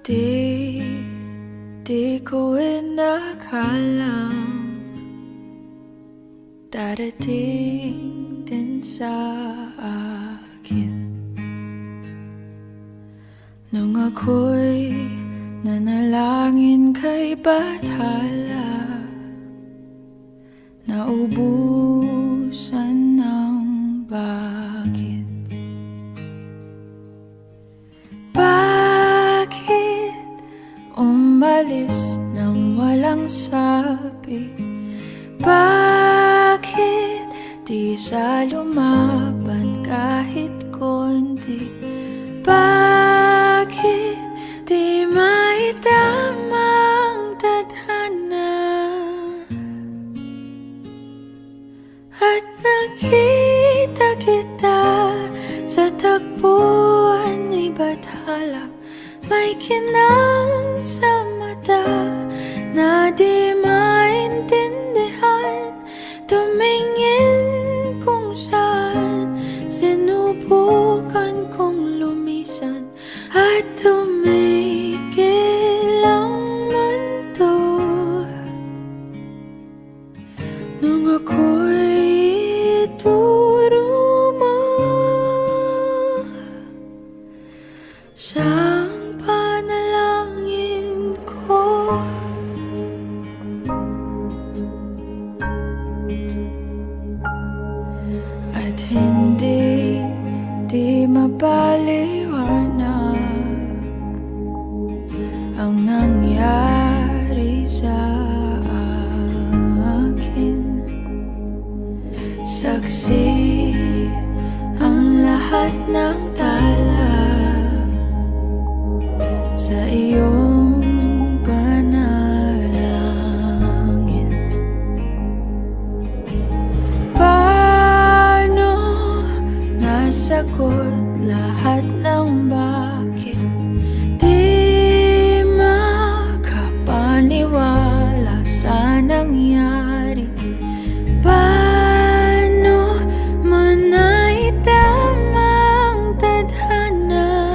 Di ko inakalang darating din sa akin nung ako'y nanalangin kay Bathala, naubusan ng bakit. Bakit umalis nang walang sabi? Bakit di siya lumaban kahit konti? Bakit di maitamang tadhana? At nakita kita sa tagpuan ni Bathala, may kinang sa mata na di maintindihan. Tumingin kung saan, sinubukan kong lumisan at tumigil ang mundo nung ako'y ituro mo siyang panalangin ko. At hindi mapaliwanag ang nangyari sa akin. Saksi ang lahat ng tala sa iyong panalangin. Paano nasagot lahat ng bakit? Di makapaniwala sa nangyari. Paano mo naitamang tadhana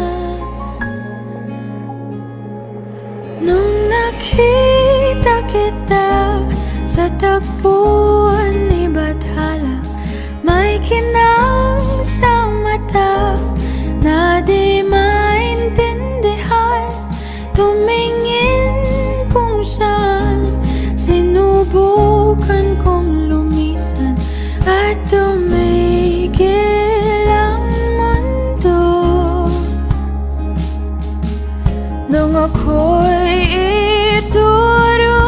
nung nakita kita sa tagpuan ni Bathala? May kinang sa mata na di maintindihan. Tumingin kung saan, sinubukan kong lumisan at tumigil ang mundo nung ako'y ituro